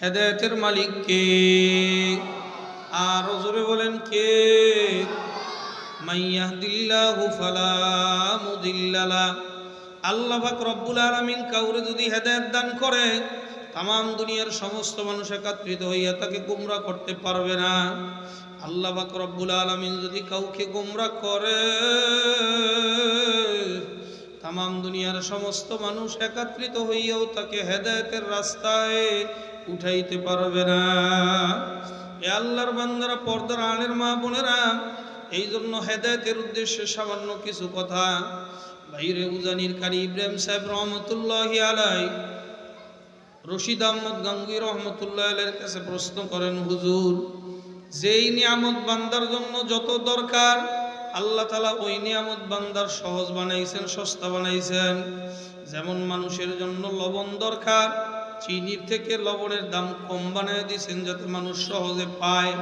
হেদায়েতের মালিক কে? আর জোরে বলেন কে? মাইয়াহদিল্লাহু ফালা মুদিল্লা লা। আল্লাহ পাক রব্বুল আলামিন কাউরে যদি হেদায়েত দান করে, তাম দুনিয়ার সমস্ত মানুষ একত্রিত হইয়া তাকে গোমরা করতে পারবে না। আল্লাহ পাক রব্বুল আলামিন যদি কাউকে গোমরা করে, তাম দুনিয়ার সমস্ত মানুষ একত্রিত হইয়াও তাকে হেদায়েতের রাস্তায় উঠাইতে পারবে না। এ আল্লাহর বান্দারা, পর্দার আলের মা বোনেরা, এই জন্য হেদায়েতের উদ্দেশ্যে সামান্য কিছু কথা। বাইরে উজানির কারি ইব্রাহিম সাহেব রহমতুল্লাহি আলাইহি রশিদ আহমদ গাঙ্গুই রহমতুল্লাহ আলাইহির কাছে প্রশ্ন করেন, হুজুর, যেই নিয়ামত বান্দার জন্য যত দরকার, আল্লাহ তাআলা ওই নিয়ামত বান্দার সহজ বানাইছেন, সস্তা বানাইছেন। যেমন মানুষের জন্য লবণ দরকার, চিনির থেকে লবণের দাম কম বানিয়ে দিয়েছেন যাতে মানুষ সহজে পায়।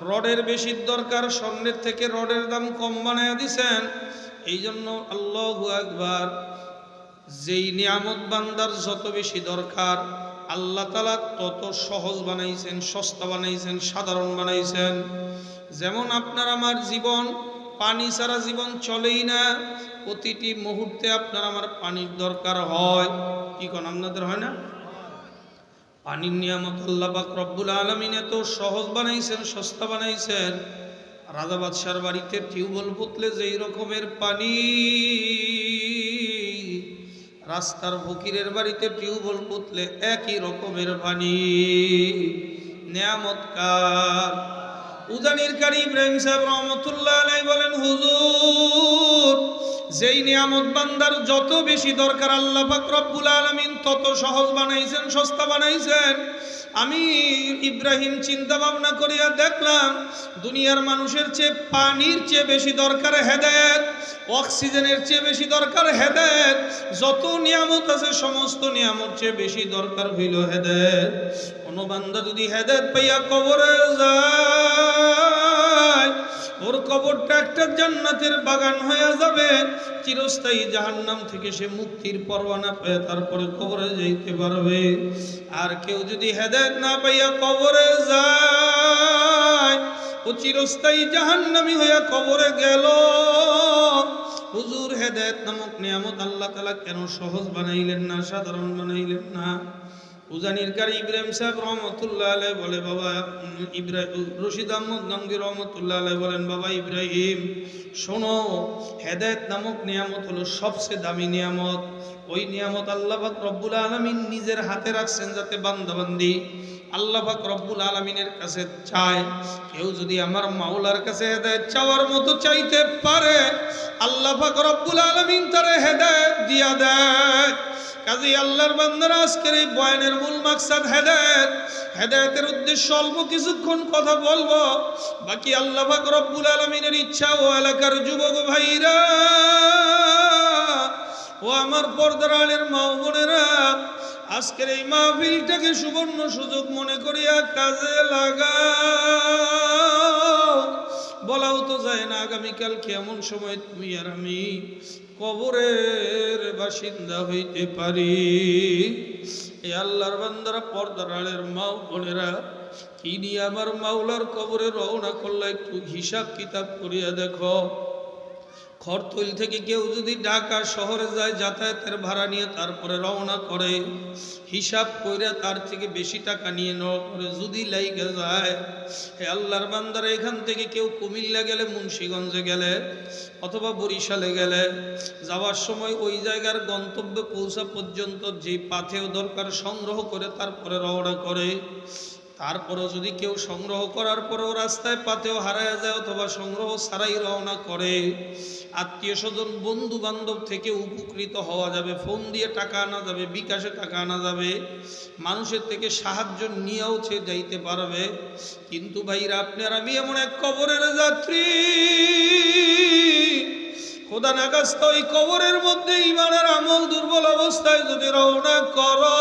রডের বেশি দরকার, স্বর্ণের থেকে রডের দাম কম বানিয়ে দিয়েছেন। এই জন্য আল্লাহু আকবার, যেই নিয়ামত বান্দার যত বেশি দরকার, আল্লাহ তাআলা তত সহজ বানাইছেন, সস্তা বানাইছেন, সাধারণ বানাইছেন। যেমন আপনার আমার জীবন, পানি ছাড়া জীবন চলেই না। প্রতিটি মুহূর্তে আপনার আমার পানির দরকার হয়। কি কোন আপনাদের হয় না? পানির নিয়ামত আল্লাহ পাক রব্বুল আলামিন এত সহজ বানাইছেন, সস্তা বানাইছেন। রাজা বাদশার বাড়িতে টিউবওয়েল পুতলে যেই রকমের পানি, রাস্তার ফকিরের বাড়িতে টিউবওয়েল পুতলে একই রকমের পানি। নিয়ামত কার? উজানির কারি ইব্রাহিম সাহেব রহমতুল্লাহ আলাইহি বলেন, হুজুর, যেই নিয়ামত বান্দার যত বেশি দরকার, আল্লাহ পাক রব্বুল আলামিন তত সহজ বানাইছেন, সস্তা বানাইছেন। আমি ইব্রাহিম চিন্তা ভাবনা করিয়া দেখলাম, দুনিয়ার মানুষের চেয়ে পানির চেয়ে বেশি দরকার হেদায়েত, অক্সিজেনের চেয়ে বেশি দরকার হেদায়েত। যত নিয়ামত আছে সমস্ত নিয়ামত চেয়ে বেশি দরকার হইল হেদায়েত। কোন বান্দা যদি হেদায়েত পাইয়া কবরে যায়, ওর কবরটা একটা জান্নাতের বাগান হয়ে যাবে। চিরস্থায়ী জাহান্নাম থেকে সে মুক্তির পরোয়ানা পেয়ে তারপরে কবরে যাইতে পারবে। আর কেউ যদি হেদায়েত না পাইয়া কবরে যায়, ও চিরস্থায়ী জাহান্নামী হইয়া কবরে গেল। হুজুর, হেদায়েত নামক নিয়ামত আল্লাহ তাআলা কেন সহজ বানাইলেন না, সাধারণ বানাইলেন না? উজানির কারি ইব্রাহিম সাহেব রহমতুল্লাহ আলাইহি বলে, বাবা ইব্রাহিম, রশিদ আহমদ গাঙ্গুই রহমতুল্লাহ আলাইহি বলেন, বাবা ইব্রাহিম শোনো, হেদায়েত নামক নিয়ামত হলো সবচেয়ে দামি নিয়ামত। ওই নিয়ামত আল্লাহ পাক রব্বুল আলামিন নিজের হাতে রাখছেন যাতে বান্দাবান্দি আল্লাহ পাক রব্বুল আলামিনের কাছে চায়। কেউ যদি আমার মাওলার কাছে হেদায়েত চাওয়ার মতো চাইতে পারে, আল্লাহ পাক রব্বুল আলামিন তারে হেদায়েত দিয়া দেয়। কাজী আল্লাহর বান্দারা, আজকের এই বয়ানের মূল মাকসাদ হেদায়েত। হেদায়েতের উদ্দেশ্য অল্প কিছুক্ষণ কথা বলবো, বাকি আল্লাহ পাক রব্বুল আলামিনের ইচ্ছা। ও এলাকার যুবক ভাইরা, ও আমার পর্দার আলের মা বোনেরা, আজকের এই মাহফিলটাকে সুবর্ণ সুযোগ মনে করিয়া কাজে লাগাও। বলাও তো যায় না আগামীকাল কেমন সময় তুমি আর আমি কবরের বাসিন্দা হইতে পারি। এই আল্লাহর বান্দারা, পর্দার আলের মা বোনেরা, কি নিয়ে আমার মাওলার কবরে রওনা করলে একটু হিসাব কিতাব করিয়া দেখো। খরতল থেকে কেউ যদি ঢাকা শহরে যায়, যাতায়াতের ভাড়া নিয়ে তারপরে রওনা করে, হিসাব করে তার থেকে বেশি টাকা নিয়ে নেওয়া করে যদি লাইগে যায়। হে আল্লাহর বান্দারা, এখান থেকে কেউ কুমিল্লা গেলে, মুন্সিগঞ্জে গেলে অথবা বরিশালে গেলে, যাওয়ার সময় ওই জায়গার গন্তব্যে পৌঁছা পর্যন্ত যে পাথেয় দরকার সংগ্রহ করে তারপরে রওনা করে। তারপরও যদি কেউ সংগ্রহ করার পরেও রাস্তায় পাতেও হারায় যায় অথবা সংগ্রহ ছাড়াই রওনা করে, আত্মীয় স্বজন বন্ধু বান্ধব থেকে উপকৃত হওয়া যাবে, ফোন দিয়ে টাকা আনা যাবে, বিকাশে টাকা আনা যাবে, মানুষের থেকে সাহায্য নিয়েও সে যাইতে পারবে। কিন্তু ভাইরা, আপনার আমি এমন এক কবরের যাত্রী, খোদা নাগাস্ত ওই কবরের মধ্যে ইমানের আমল দুর্বল অবস্থায় যদি রওনা করো,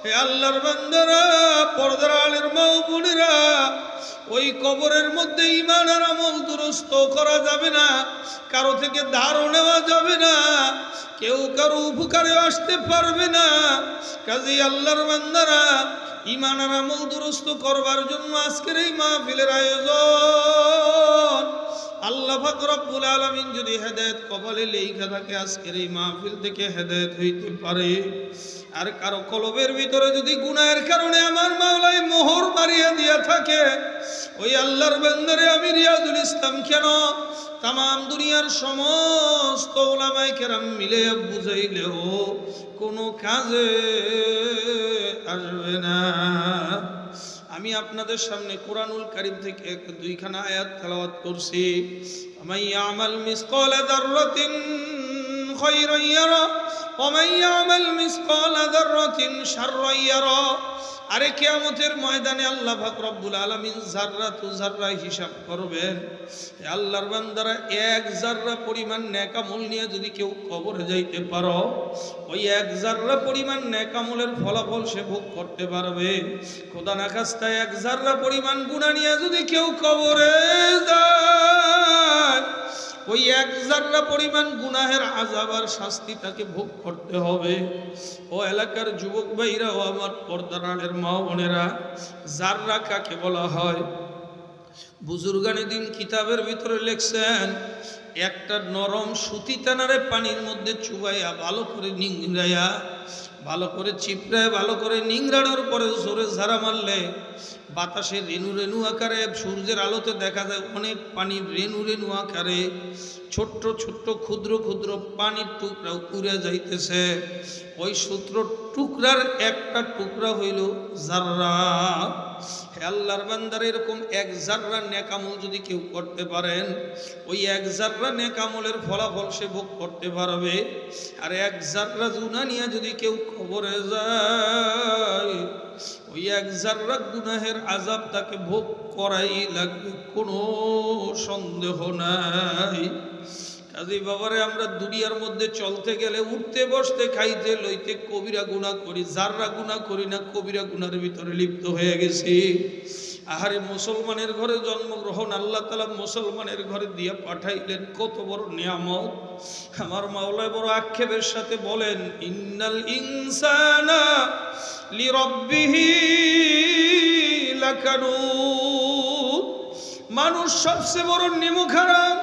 হে আল্লাহর বান্দারা, পর্দার আলের মা বোনেরা, ওই কবরের মধ্যে ঈমান আর আমল দুরস্ত করা যাবে না, কারো থেকে ধারও নেওয়া যাবে না, কেউ কারো উপকারে আসতে পারবে না। কাজেই আল্লাহর বান্দারা ঈমান আর আমল দুরস্ত করবার জন্য আজকের এই মাহফিলের আয়োজন। আল্লাহ পাক রব্বুল আলামিন যদি হেদায়েত কপালে লেখা থাকে আজকের এই মাহফিল থেকে হেদায়েত হইতে পারে। আর কারো কলবের ভিতরে যদি গুনাহের কারণে আমার মাওলাই মোহর মারিয়া দিয়া থাকে, ওই আল্লাহর বান্দারে আমি রিয়াজুল ইসলাম কেন তাম দুনিয়ার সমস্ত উলামায়ে কেরাম মিলে বুঝাইলেও কোনো কাজে আসবে না। আমি আপনাদের সামনে কোরআনুল কারীম থেকে দুইখানা আয়াত তেলাওয়াত করছি। মাইয়া আমাল মিসকালা যাররাতিন খায়রান ইয়ারা ওয়া মাইয়া আমাল মিসকালা যাররাতিন শাররান ইয়ারা। আরে কিয়ামতের ময়দানে আল্লাহ পাক রব্বুল আলামিন যাররা তু যাররা হিসাব করবেন। আল্লাহর বান্দারা এক যাররা পরিমাণ নেক আমল নিয়ে যদি কেউ কবরে যাইতে পারো, ওই এক যাররা পরিমাণ নেক আমলের ফলাফল সে ভোগ করতে পারবে। খোদা না খাস্তা এক যাররা পরিমাণ গুনাহ নিয়ে যদি কেউ কবরে যায়, ওই এক যাররা পরিমাণ গুনাহের আযাব আর শাস্তি তাকে ভোগ করতে হবে। ও এলাকার যুবক ভাইরা ও আমার পর্দার আড়ের মা বোনেরা, যাররা কাকে বলা হয়? বুজুর্গানে দিন কিতাবের ভিতরে লিখছেন, একটা নরম সুতি টানারে পানির মধ্যে চুবাইয়া ভালো করে নিংড়াইয়া, ভালো করে চিপড়ায়, ভালো করে নিংড়ানোর পরে জোরে ঝাড়া মারলে বাতাসে রেণু রেণু আকারে, সূর্যের আলোতে দেখা যায় অনেক পানির রেণু রেণু আকারে ছোট্ট ছোট্ট ক্ষুদ্র ক্ষুদ্র পানির টুকরা উড়ে যাইতেছে। ওই সূত্র টুকরার একটা টুকরা হইল যাররা। হে আল্লাহর বান্দারা, এরকম এক যাররা নেক আমল যদি কেউ করতে পারেন, ওই এক যাররা নেক আমলের ফলাফল সে ভোগ করতে পারবে। আর এক যাররা গুনাহ নিয়ে যদি কেউ কবরে যায়, ওই এক যাররা গুনাহের আযাব তাকে ভোগ করাই লাগবে, কোনো সন্দেহ নাই। কাজী বাবারে, আমরা দুনিয়ার মধ্যে চলতে গেলে উঠতে বসতে খাইতে লইতে কবিরা গুনাহ করি, যাররা গুনাহ করি না, কবিরা গুনাহের ভিতরে লিপ্ত হয়ে গেছি। আহারে, মুসলমানের ঘরে জন্মগ্রহণ আল্লাহ তাআলা মুসলমানের ঘরে দিয়ে পাঠাইলেন, কত বড় নিয়ামত। আমার মাওলা বড় আক্ষেপের সাথে বলেন, ইন্নাল ইনসানা লিরাব্বিহি লাকানুত। মানুষ সবচেয়ে বড় নিমুখারাম।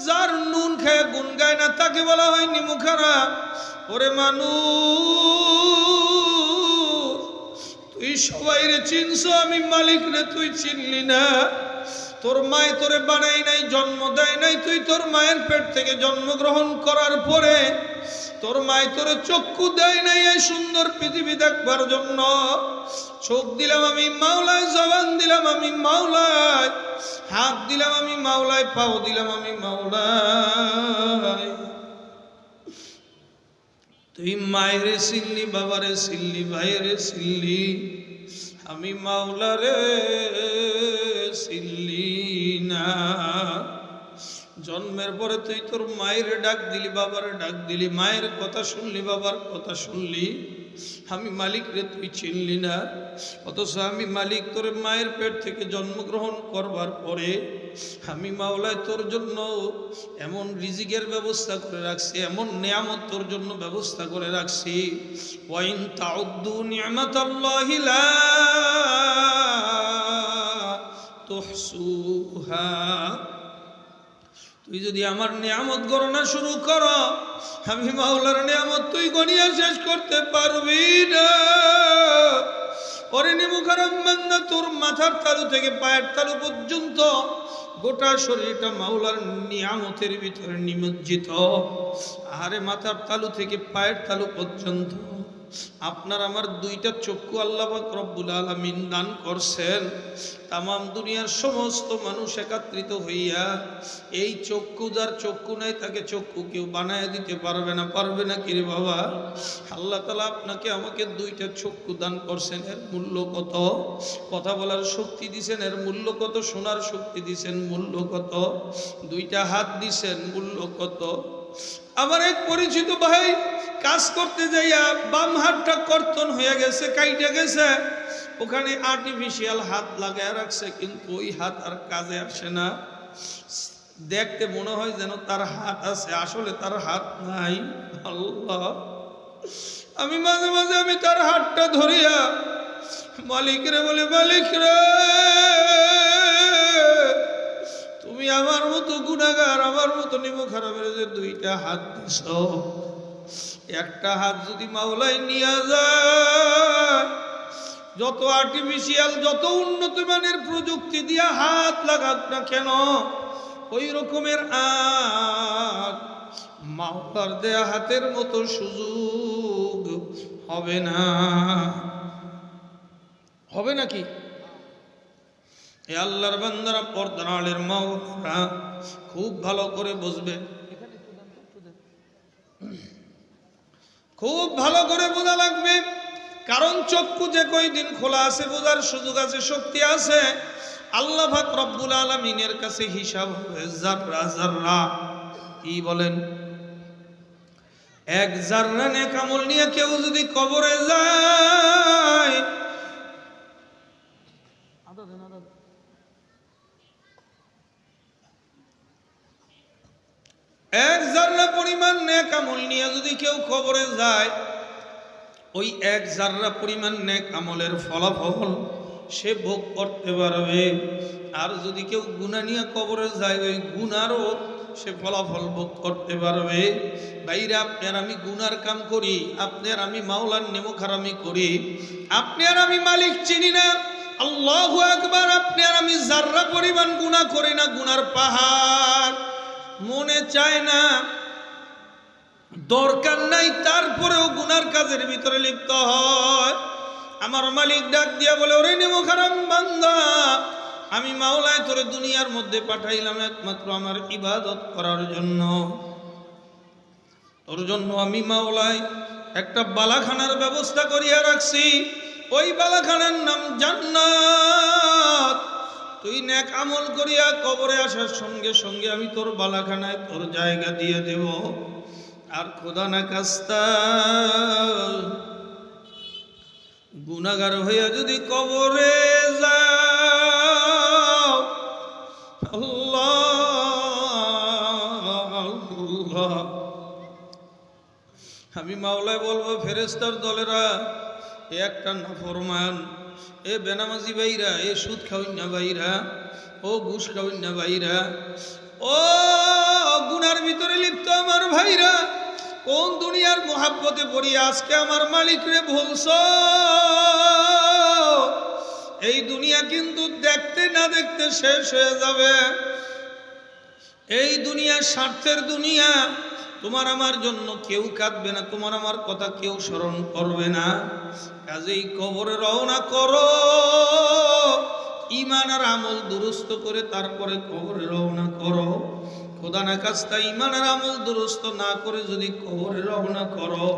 যার নুন খেয়ে গুন গায় না তাকে বলা হয় নিমুখারাম। ওরে মানুষ, তুই সবাই রে চিনছ, আমি মালিক রে তুই চিনলি না। তোর মায় তোরে বানাই নাই, জন্ম দেয় নাই। তুই তোর মায়ের পেট থেকে জন্মগ্রহণ করার পরে তোর মায় তোরে চক্ষু দেয় নাই এই সুন্দর পৃথিবী দেখবার জন্য। চোখ দিলাম আমি মাওলায়, জবান দিলাম আমি মাওলায়, হাত দিলাম আমি মাওলায়, পাও দিলাম আমি মাওলায়। তুই মায়েরে চিনলি, বাবারে চিনলি, ভাইরে চিনলি, আমি মাওলারে চিনলি না। জন্মের পরে তুই তোর মায়ের ডাক দিলি, বাবার ডাক দিলি, মায়ের কথা শুনলি, বাবার কথা শুনলি, আমি মালিক রে তুই চিনলি না। অথচ আমি মালিক তোর মায়ের পেট থেকে জন্মগ্রহণ করবার পরে আমি মাওলায় তোর জন্য এমন রিজিকের ব্যবস্থা করে রাখছি, এমন নিয়ামত তোর জন্য ব্যবস্থা করে রাখছি। ওয়াইন তাউদ্দু নি'মাতাল্লাহি লা তুহসুহা। তুই যদি আমার নিয়ামত গণনা শুরু কর, আমি মাওলার নিয়ামত তুই গণিয়া শেষ করতে পারবি না। ওরে নিমুখারাম বান্দা, তোর মাথার তালু থেকে পায়ের তালু পর্যন্ত গোটা শরীরটা মাওলার নিয়ামতের ভিতরে নিমজ্জিত। আরে মাথার তালু থেকে পায়ের তালু পর্যন্ত আপনার আমার দুইটা চক্ষু আল্লাহ পাক রব্বুল আলামিন দান করছেন। তামাম দুনিয়ার সমস্ত মানুষ একত্রিত হইয়া এই চক্ষু, যার চক্ষু নাই তাকে চক্ষু কেউ বানায় দিতে পারবে না। পারবে না কি রে বাবা? আল্লাহ তাআলা আপনাকে আমাকে দুইটা চক্ষু দান করছেন, এর মূল্য কত? কথা বলার শক্তি দিছেন, এর মূল্য কত? শোনার শক্তি দিছেন, মূল্য কত? দুইটা হাত দিছেন, মূল্য কত? আমার এক পরিচিত ভাই কাজ করতে যাইয়া বাম হাতটা কর্তন হয়ে গেছে, কাইটে গেছে। ওখানে আর্টিফিশিয়াল হাত লাগায় রাখছে, কিন্তু ওই হাত আর কাজে আসে না। দেখতে মনে হয় যেন তার হাত আছে, আসলে তার হাত নাই। আল্লাহ, আমি মাঝে মাঝে আমি তার হাতটা ধরিয়া মালিক রে বলে, মালিক রে, তুমি আমার মতো গুনাহগার, আমার মতো নিমক হারামের যে দুইটা হাত দিছ, একটা হাত যদি মাওলাই নিয়ে যায়, যত আর্টিফিশিয়াল যত উন্নত মানের প্রযুক্তি দিয়া হাত লাগাক না কেন, ওই রকমের আর মাওলার দেয়া হাতের মতো সুযোগ হবে না। হবে নাকি? এ আল্লাহর বান্দারা, পর্দার আড়ালের মাওলানা খুব ভালো করে বুঝবে, খুব ভালো করে বোঝা লাগবে। কারণ চক্ষু যে কয়দিন খোলা আছে, বোঝার সুযোগ আছে, শক্তি আছে। আল্লাহ পাক রব্বুল আলামিনের কাছে হিসাব হবে জাররা জাররা। কি বলেন? এক জাররা নেক আমল নিয়ে কেউ যদি কবরে যায়, এক জাররা পরিমাণ নেক আমল নিয়ে যদি কেউ কবরে যায়, ওই এক জাররা পরিমাণ নেক আমলের ফলাফল সে ভোগ করতে পারবে। আর যদি কেউ গুনাহ নিয়ে কবরে যায়, ওই গুনারও সে ফলাফল ভোগ করতে পারবে। ভাইরা, আপনি আর আমি গুনার কাম করি, আপনি আর আমি মাওলার নেমখারামি করি, আপনি আর আমি মালিক চিনি না। আল্লাহু আকবার। আপনি আর আমি জাররা পরিমাণ গুনাহ করি না, গুনার পাহাড় মনে চায় না, দরকার নাই, তারপরেও গুনার কাজের ভিতরে লিপ্ত হয়। আমার মালিক ডাক দিয়া বলে, ওরে নেমখারাম বান্দা, আমি মাওলায় তোরে দুনিয়ার মধ্যে পাঠাইলাম একমাত্র আমার ইবাদত করার জন্য। তোর জন্য আমি মাওলায় একটা বালাখানার ব্যবস্থা করিয়া রাখছি, ওই বালাখানার নাম জান্নাত। তুই নেক আমল করিয়া কবরে আসার সঙ্গে সঙ্গে আমি তোর বালাখানায় তোর জায়গা দিয়ে দেব। আর খোদা না কাস্তা গুনাহগার হইয়া যদি কবরে যাও, আল্লাহ আল্লাহ, আমি মাওলায় বলবো, ফেরেশতার দলেরা, এ একটা নাফরমান, এ বেনামাজি ভাইরা, এ সুদ খাওয়াইনা ভাইরা, ও ঘুষ খাওয়াইনা ভাইরা, ও গুনার ভিতরে লিপ্ত আমার ভাইরা, কোন দুনিয়ার মোহাব্বতে পড়িয়া আজকে আমার মালিক রে ভুলছ? এই দুনিয়া কিন্তু দেখতে না দেখতে শেষ হয়ে যাবে। এই দুনিয়া স্বার্থের দুনিয়া। তোমার আমার জন্য কেউ কাঁদবে না, তোমার আমার কথা কেউ স্মরণ করবে না। কাজেই কবরে রওনা করো, ঈমান আর আমল দুরুস্ত করে তারপরে কবরে রওনা করো। খোদা না কাস্তা ঈমান আর আমল দুরুস্ত না করে যদি কবরে রওনা করো,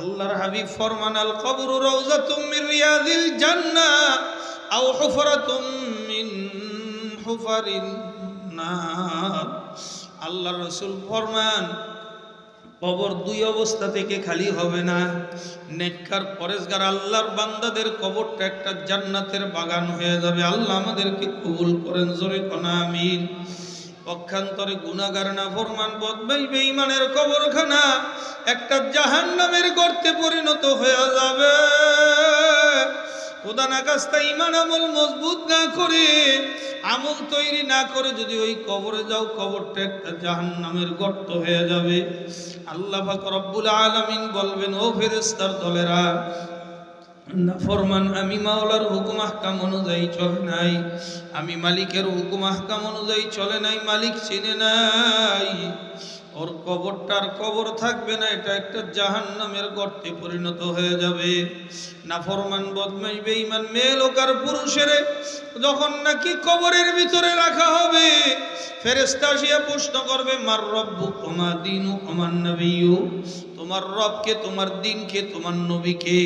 আল্লাহর হাবিব ফরমান, আল কবরু রাউযাতুম মিন রিয়াদিল জান্নাহ আও হুফরাতুম মিন হুফারিন নার। আল্লাহর রাসূল ফরমান, কবর দুই অবস্থা থেকে খালি হবে না। নেককার পরেশগার আল্লাহর বান্দাদের কবরটা একটা জান্নাতের বাগান হয়ে যাবে। আল্লাহ আমাদেরকে কবুল করেন, জোরে কোনা আমিন। পক্ষান্তরে গুনাহগার নাফরমান বদমাইশ বেঈমানের কবরখানা একটা জাহান্নামের গর্তে পরিণত হয়ে যাবে। খোদা না কাস্তা ঈমান আমল মজবুত না করে, আমল তৈরি না করে যদি ওই কবরে যাও, কবরটা একটা জাহান্নামের গর্ত হয়ে যাবে। আল্লাহ পাক রব্বুল আলামিন বলবেন, ও ফেরেশতার দলেরা, নাফরমান আমি মাওলার হুকুম আহকাম অনুযায়ী চলে নাই, আমি মালিকের হুকুম আহকাম অনুযায়ী চলে নাই, মালিক চিনে নাই, ওর কবরটার কবর থাকবে না, এটা একটা জাহান্নামের গর্তে পরিণত হয়ে যাবে। নাফরমান বদমাইশ বেঈমান মেয়ে লোক আর পুরুষের যখন নাকি কবরের ভিতরে রাখা হবে, ফেরেশতা আসিয়া প্রশ্ন করবে, মার রব্বুকুম মা দীনুকুম মান নবিয়্যু, তোমার রবকে, তোমার দ্বীনকে, তোমার নবীকে।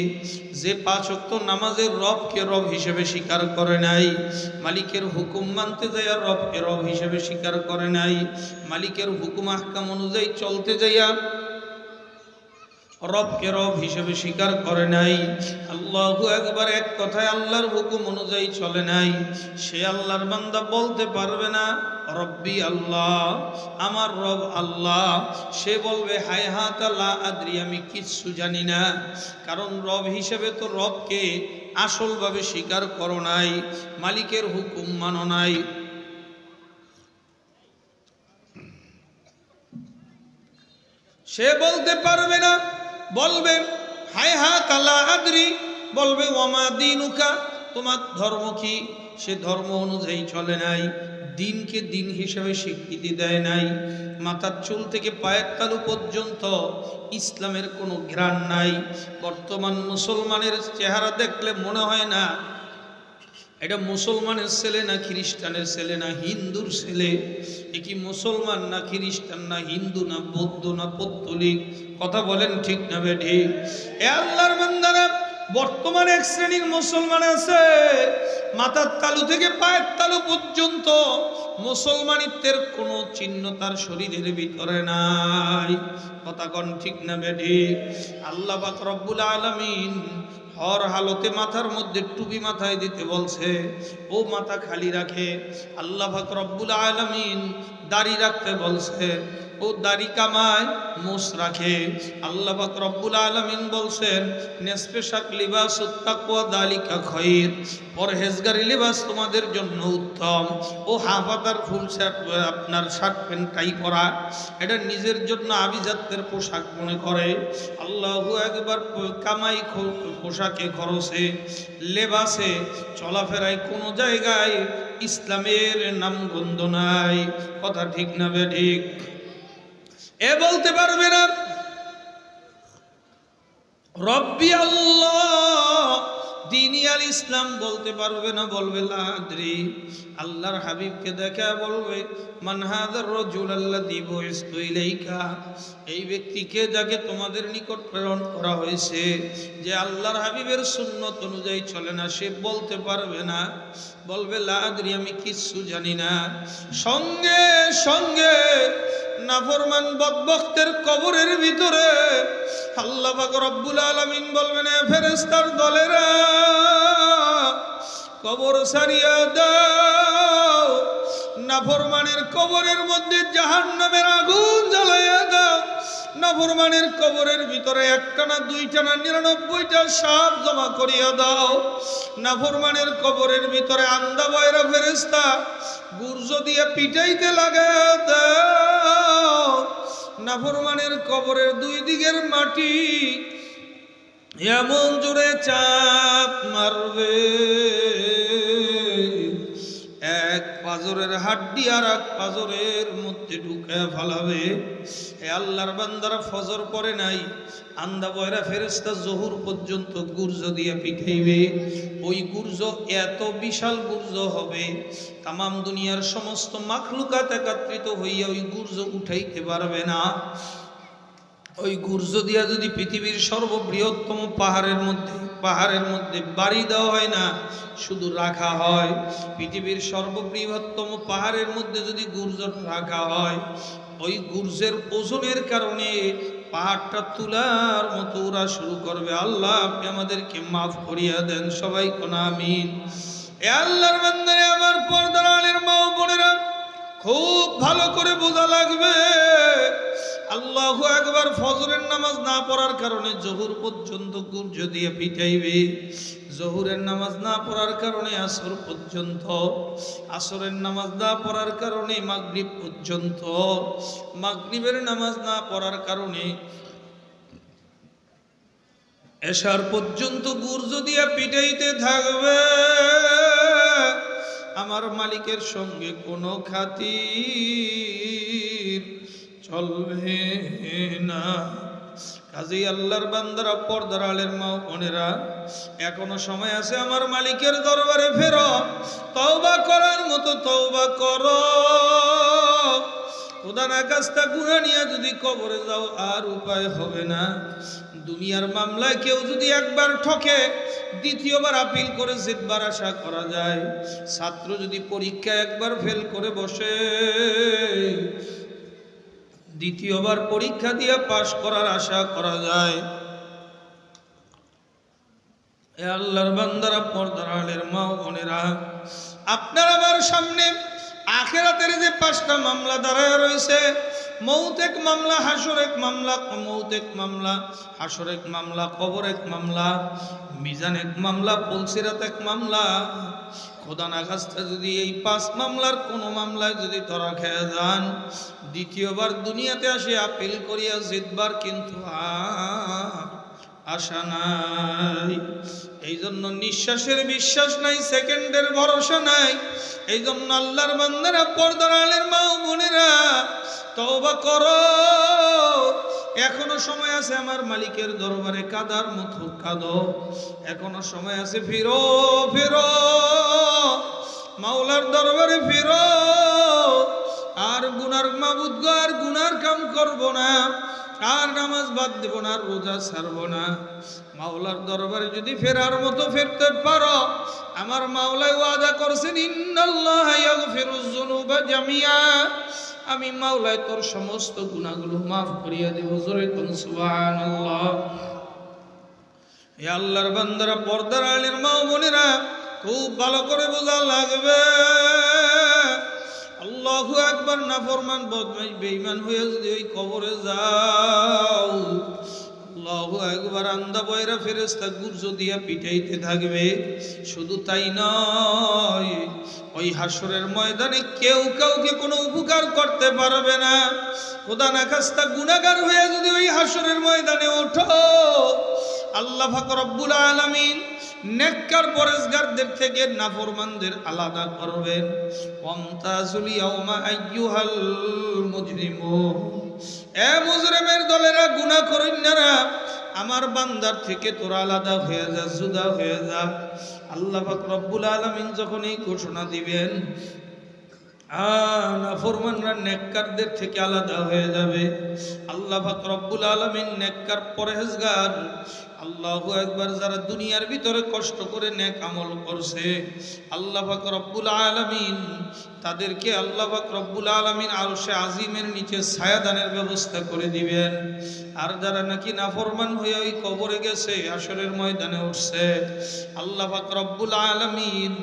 যে 5 ওয়াক্ত নামাজের রবকে রব হিসেবে স্বীকার করে নাই, মালিকের হুকুম মানতে যাইয়া রবকে রব হিসেবে স্বীকার করে নাই, মালিকের হুকুম আহকাম অনুযায়ী চলতে যাইয়া রবকে রব হিসেবে স্বীকার করে নাই, আল্লাহু আকবার এক কথায় আল্লাহর হুকুম অনুযায়ী চলে নাই, সে আল্লাহর বান্দা বলতে পারবে না রব্বি আল্লাহ, আমার রব আল্লাহ। সে বলবে হায়হাত লা আদ্রি, আমি কিচ্ছু জানি না। কারণ রব হিসেবে তো রবকে আসলভাবে স্বীকার করো নাই, মালিকের হুকুম মানো নাই। সে বলতে পারবে না, বলবে হায়হাত লা আদ্রি, বলবে ওয়ামা দীনুকা, তোমার ধর্ম কি? সে ধর্ম অনুযায়ী চলে নাই, দিনকে দিন হিসেবে স্বীকৃতি দেয় নাই। মাথার চুল থেকে পায়ের তালু পর্যন্ত ইসলামের কোনো ঘ্রাণ নাই। বর্তমান মুসলমানের চেহারা দেখলে মনে হয় না এটা মুসলমানের ছেলে না খ্রিস্টানের ছেলে না হিন্দুর ছেলে। এ কি মুসলমান না খ্রিস্টান না হিন্দু না বৌদ্ধ না পৌত্তলিক? কথা বলেন ঠিক না বেঠিক? এ আল্লাহর বান্দারা, বর্তমানে এক শ্রেণীর মুসলমান আছে মাথার তালু থেকে পায়ের তালু পর্যন্ত মুসলমানিত্বের কোনো চিহ্ন তার শরীরের ভিতরে নাই। কথা কোন ঠিক না বেঠিক? আল্লাহ পাক রব্বুল আলামিন হর হালতে মাথার মধ্যে টুপি মাথায় দিতে বলছে, ও মাথা খালি রাখে। আল্লাহ পাক রব্বুল আলামিন দাড়ি রাখতে বলছে, ও দাড়ি কামায় মোষ রাখে। আল্লাহ পাক রব্বুল আলামিন বলছেন নেসফে শাক লিবাসুত তাকওয়া যালিকা খায়র, পরহেজগারি লিবাস তোমাদের জন্য উত্তম। ও হাফাতার ফুল শার্ট, আপনার শার্ট প্যান্ট টাই পরা, এটা নিজের জন্য আভিজাত্যের পোশাক মনে করে। আল্লাহু আকবার। কামাই পোশাকে খরচে লেবাসে চলাফেরায় কোনো জায়গায় ইসলামের নাম গন্ধ নাই। কথা ঠিক না বেঠিক? এ বলতে পারবে না রব্বি আল্লাহ দ্বীনি আল ইসলাম, বলতে পারবে না, বলবে লা আদরি। আল্লাহর হাবিবকে দেখা বলবে মান হাযার রাজুল আল্লাযী বুইসতু ইলাইকা, এই ব্যক্তিকে যাকে তোমাদের নিকট প্রেরণ করা হয়েছে, যে আল্লাহর হাবিবের সুন্নত অনুযায়ী চলে না, সে বলতে পারবে না, বলবে লা আদরি, আমি কিচ্ছু জানি না। সঙ্গে সঙ্গে নাফরমান বদবক্তের কবরের ভিতরে আল্লাহ পাক রব্বুল আলামিন বলবেন এ ফেরেশতার দলেরা কবর সারিয়া দাও, নাফরমানের কবরের মধ্যে জাহান্নামের আগুন জ্বালাইয়া দাও। নাফরমানের কবরের ভিতরে একটা না দুইটা না 99টা সাপ জমা করিয়া দাও। নাফরমানের কবরের ভিতরে আন্দা বয়রা ফেরেশতা গুর্জ দিয়ে পিটাইতে লাগাইয়া দাও। নাফরমানের কবরের দুই দিকের মাটি এমন জোরে চাপ মারবে, এক পাজরের হাড্ডি আর এক পাজরের মধ্যে ঢুকে ফেলাবে। এ আল্লাহর বান্দারা ফজর পড়ে নাই, আন্দা বয়রা ফেরেশতা জোহর পর্যন্ত গুর্জ দিয়ে পিটাইবে। ওই গুর্জ এত বিশাল গুর্জ হবে, তামাম দুনিয়ার সমস্ত মাখলুকাত একত্রিত হইয়া ওই গুর্জ উঠাইতে পারবে না। ওই গুর্জ দিয়া যদি পৃথিবীর সর্ববৃহত্তম পাহাড়ের মধ্যে বাড়ি দেওয়া হয় না, শুধু রাখা হয়। পৃথিবীর সর্ববৃহত্তম পাহাড়ের মধ্যে যদি গুর্জ রাখা হয়, ওই গুর্জের ওজনের কারণে পাহাড়টা তুলার মতো ওরা শুরু করবে। আল্লাহ আপনি আমাদেরকে মাফ করিয়া দেন, সবাই কোন আমিন। এ আল্লাহর বান্দারে, আমার পর্দার আলের মা ও বোনেরা, খুব ভালো করে বোঝা লাগবে। আল্লাহু আকবার। ফজরের নামাজ না পড়ার কারণে জোহর পর্যন্ত গুর্জ দিয়ে পিটাইবে, জোহরের নামাজ না পড়ার কারণে আসর পর্যন্ত, আসরের নামাজ না পড়ার কারণে মাগরিব পর্যন্ত, মাগরিবের নামাজ না পড়ার কারণে এশার পর্যন্ত গুর্জ দিয়ে পিটাইতে থাকবে। আমার মালিকের সঙ্গে কোনো খাতির চলবে না। কাজেই আল্লাহর বান্দারা, পর্দার আলের মা বোনেরা, এখনো সময় আছে, আমার মালিকের দরবারে ফেরো, তওবা করার মতো তওবা করো। খোদা না কাজটা গুনাহ নিয়ে যদি কবরে যাও আর উপায় হবে না। দুনিয়ার মামলায় কেউ যদি একবার ঠকে, দ্বিতীয়বার আপিল করে জিতবার আশা করা যায়। ছাত্র যদি পরীক্ষা একবার ফেল করে বসে, দ্বিতীয়বার পরীক্ষা দিয়ে পাশ করার আশা করা যায়। এ আল্লাহর বান্দারা, পর্দার আড়ালের মা ও বোনেরা, আপনার আমার সামনে আখিরাতের যে 5টা মামলা দাঁড়ায় রয়েছে, মৌত এক মামলা, হাসর এক মামলা, মৌত এক মামলা, হাসর এক মামলা, কবর এক মামলা, মিজান এক মামলা, পুলসিরাত এক মামলা। খোদা না খাস্তা যদি এই 5 মামলার কোনো মামলায় যদি ধরা খেয়ে যান, দ্বিতীয়বার দুনিয়াতে আসে আপিল করিয়া জিতবার কিন্তু আশা নাই। এই জন্য নিঃশ্বাসের বিশ্বাস নাই, সেকেন্ডের ভরসা নাই। এই জন্য আল্লাহর বান্দারা, পর্দার আড়ালের মা ও বোনেরা, তওবা করো, এখনো সময় আছে। আমার মালিকের দরবারে কাদার মতো কাঁদো, এখনো সময় আছে। ফিরো ফিরো, মাওলার দরবারে ফিরো। আর গুনার মাবুদ গো, আর গুনার কাম করব না, আর নামাজ বাদ দেব না, আর রোজা ছাড়ব না। মাওলার দরবারে যদি ফেরার মতো ফিরতে পারো, আমার মাওলাই ওয়াদা করছেন, ইন্নাল্লাহা ইয়াগফিরুয যুনুবা জামিআ, আমি মাওলাই তোর সমস্ত গুনাহগুলো মাফ করিয়া দেব। জোরে কোন সুবহানাল্লাহ। হে আল্লাহর বান্দারা, পর্দার আড়ালের মা ও বোনেরা, খুব ভালো করে বোঝা লাগবে। আল্লাহু আকবার। নাফরমান, বদমাইশ, বেঈমান হয়ে যদি ওই কবরে যাও, আল্লাহু আকবার, আন্দা বয়রা ফেরেশতা গুর্জ দিয়া পিটাইতে থাকবে। শুধু তাই নয়, ওই হাসরের ময়দানে কেউ কাউকে কোনো উপকার করতে পারবে না। খোদা না খাস্তা গুনাহগার হয়ে যদি ওই হাসরের ময়দানে ওঠো, আল্লাহ পাক রব্বুল আলামিন নেককার পরেজগারদের থেকে নাফরমানদের আলাদা করবেন। ওয়ামতাজুল ইয়াউমা আইয়ুহাল মুজরিমুন, এ মুজরিমের দলেরা, গুনাহ করিন্নারা, আমার বান্দার থেকে তোরা আলাদা হয়ে যা, জুদা হয়ে যা। আল্লাহ পাক রব্বুল আলামিন যখন এই ঘোষণা দিবেন, নাফরমানরা নেককারদের থেকে আলাদা হয়ে যাবে। আল্লাহ পাক রব্বুল আলামিন নেককার পরহেজগার, আল্লাহু আকবার, যারা দুনিয়ার ভিতরে কষ্ট করে নেক আমল করছে, আল্লাহ পাক রব্বুল আলামিন তাদেরকে, আল্লাহ পাক রব্বুল আলামিন আরশে আজিমের নিচে ছায়াদানের ব্যবস্থা করে দিবেন। আর যারা নাকি নাফরমান হয়ে ওই কবরে গেছে, হাসরের ময়দানে উঠছে, আল্লাহ পাক রব্বুল আলামিন,